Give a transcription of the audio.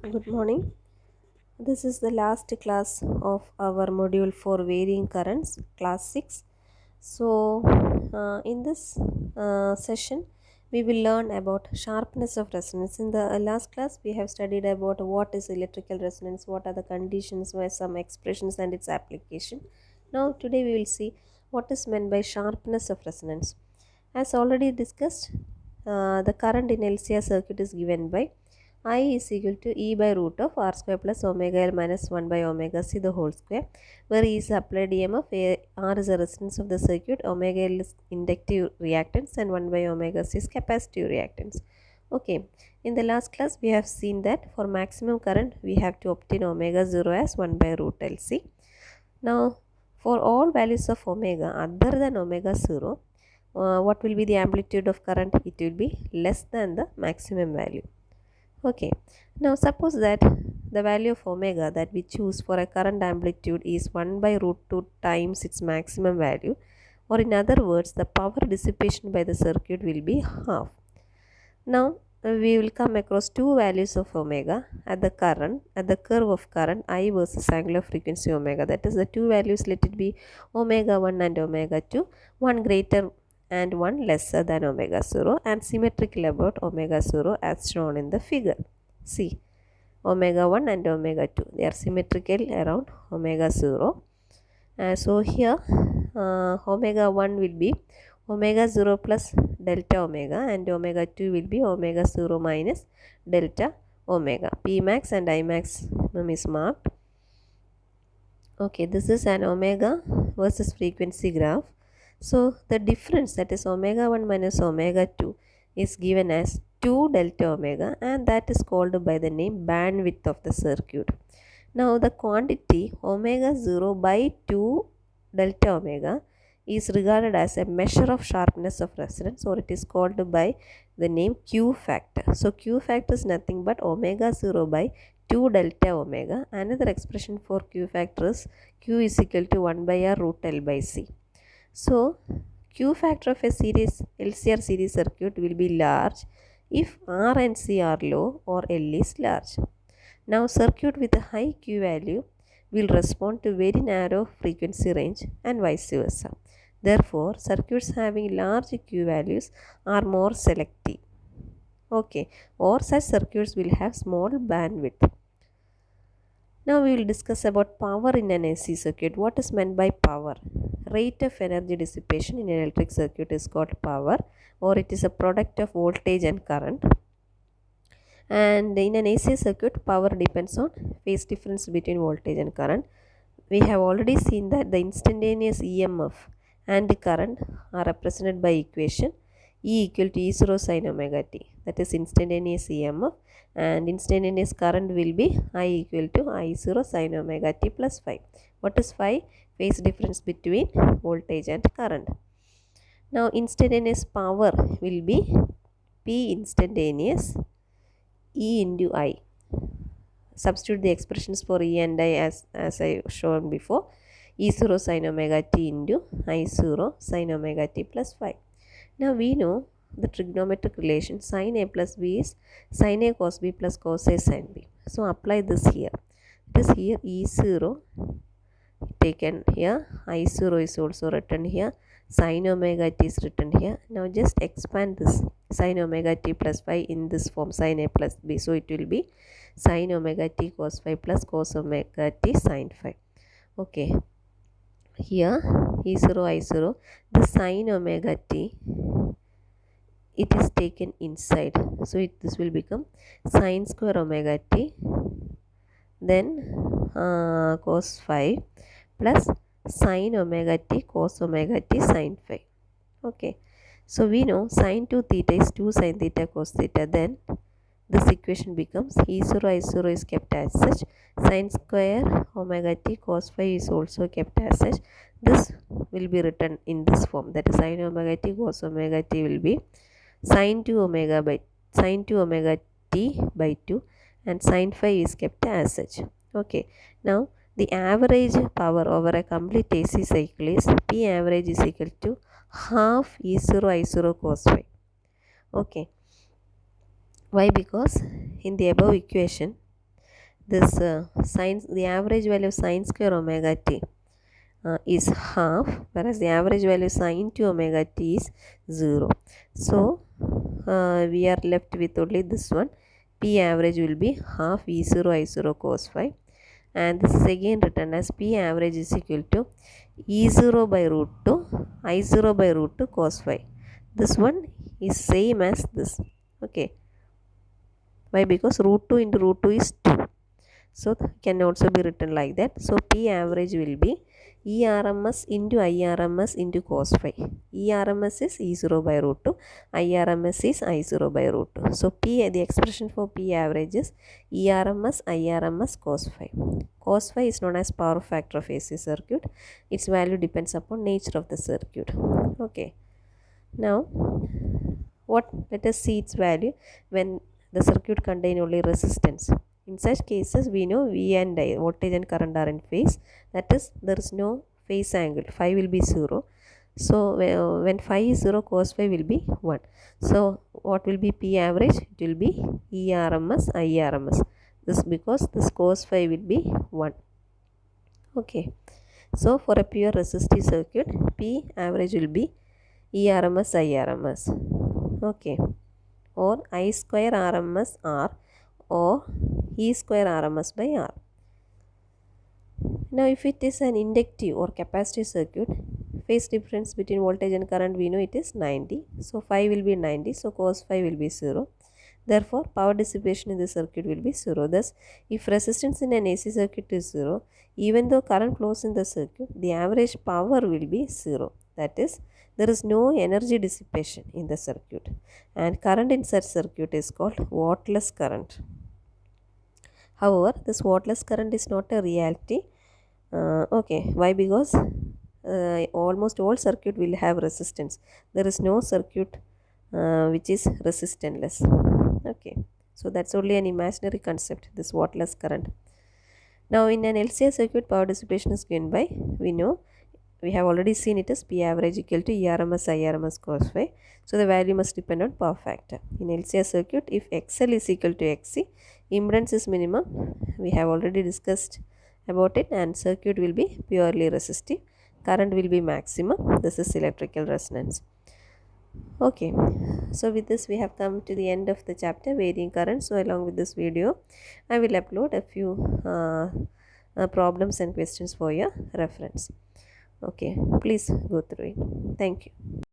Good morning. This is the last class of our module for varying currents, class 6. So, in this session, we will learn about sharpness of resonance. In the last class, we have studied about what is electrical resonance, what are the conditions, where some expressions and its application. Now, today we will see what is meant by sharpness of resonance. As already discussed, the current in LCR circuit is given by I is equal to E by root of R square plus omega L minus 1 by omega C the whole square, where E is applied EMF, R is the resistance of the circuit, omega L is inductive reactance, and 1 by omega C is capacitive reactance. Okay, in the last class we have seen that for maximum current we have to obtain omega 0 as 1 by root LC. Now, for all values of omega other than omega 0, what will be the amplitude of current? It will be less than the maximum value. Okay, now suppose that the value of omega that we choose for a current amplitude is 1 by root 2 times its maximum value, or in other words, the power dissipation by the circuit will be half. Now, we will come across two values of omega at the curve of current I versus angular frequency omega. That is the two values, let it be omega 1 and omega 2, one greater and one lesser than omega 0, and symmetrical about omega 0 as shown in the figure. See, omega 1 and omega 2, they are symmetrical around omega 0. So here omega 1 will be omega 0 plus delta omega, and omega 2 will be omega 0 minus delta omega. P max and I max is marked. Okay, this is an omega versus frequency graph. So the difference, that is omega 1 minus omega 2, is given as 2 delta omega, and that is called by the name bandwidth of the circuit. Now the quantity omega 0 by 2 delta omega is regarded as a measure of sharpness of resonance, or it is called by the name Q factor. So Q factor is nothing but omega 0 by 2 delta omega. Another expression for Q factor is Q is equal to 1 by R root L by C. So Q factor of a series LCR series circuit will be large if R and C are low or L is large. Now circuit with a high Q value will respond to very narrow frequency range and vice versa. Therefore, circuits having large Q values are more selective. Okay, or such circuits will have small bandwidth. Now we will discuss about power in an AC circuit. What is meant by power? Rate of energy dissipation in an electric circuit is called power, or it is a product of voltage and current. And in an AC circuit, power depends on phase difference between voltage and current. We have already seen that the instantaneous EMF and the current are represented by equation E equal to E0 sin omega t. That is instantaneous EMF, and instantaneous current will be I equal to I0 sin omega t plus phi. What is phi? Phase difference between voltage and current. Now instantaneous power will be P instantaneous E into I. Substitute the expressions for E and I as I shown before. E0 sin omega t into I0 sin omega t plus phi. Now we know the trigonometric relation sin A plus B is sin A cos B plus cos A sin B. So apply this here. This here E0 taken here, I0 is also written here, sin omega t is written here. Now just expand this sin omega t plus phi in this form, sin A plus B. So it will be sin omega t cos phi plus cos omega t sin phi. Okay, here E0 I0, the sin omega t, it is taken inside. So this will become sin square omega t, then cos phi plus sin omega t cos omega t sin phi. Okay, so we know sin 2 theta is 2 sin theta cos theta. Then this equation becomes E0 I0 is kept as such, sin square omega t cos phi is also kept as such. This will be written in this form, that is sin omega t cos omega t will be sin 2 omega t by 2, and sin phi is kept as such. Okay, now the average power over a complete AC cycle is P average is equal to half E0 I0 cos phi. Okay, why? Because in the above equation this the average value of sine square omega t is half, whereas the average value sine to omega t is 0. So we are left with only this one. P average will be half E0 I0 cos phi, and this is again written as P average is equal to E0 by root 2 I0 by root 2 cos phi. This one is same as this. Okay, why? Because root 2 into root 2 is 2. So can also be written like that. So P average will be ERMS into IRMS into cos phi. ERMS is E0 by root 2. IRMS is I0 by root 2. So the expression for P average is ERMS IRMS cos phi. Cos phi is known as power factor of AC circuit. Its value depends upon nature of the circuit. Okay. Now let us see its value when the circuit contain only resistance. In such cases, we know V and I, voltage and current, are in phase. That is, there is no phase angle. Phi will be 0. So when phi is 0, cos phi will be 1. So what will be P average? It will be ERMS IRMS. This because this cos phi will be 1. Okay. So for a pure resistive circuit, P average will be ERMS IRMS. Okay. Or I square RMS R or E square RMS by R. Now if it is an inductive or capacitive circuit, phase difference between voltage and current, we know it is 90. So phi will be 90. So cos phi will be 0. Therefore power dissipation in the circuit will be 0. Thus if resistance in an AC circuit is 0, even though current flows in the circuit, the average power will be 0. That is, there is no energy dissipation in the circuit, and current in such circuit is called wattless current. However, this wattless current is not a reality. Okay, why? Because almost all circuit will have resistance. There is no circuit which is resistanceless. Okay, so that's only an imaginary concept, this wattless current. Now in an LCR circuit, power dissipation is given by, we have already seen it as P average equal to ERMS IRMS cos phi. So the value must depend on power factor. In LCR circuit, if XL is equal to XC, impedance is minimum. We have already discussed about it, and circuit will be purely resistive. Current will be maximum. This is electrical resonance. Okay, so with this we have come to the end of the chapter varying current. So along with this video, I will upload a few problems and questions for your reference. Okay, please go through it. Thank you.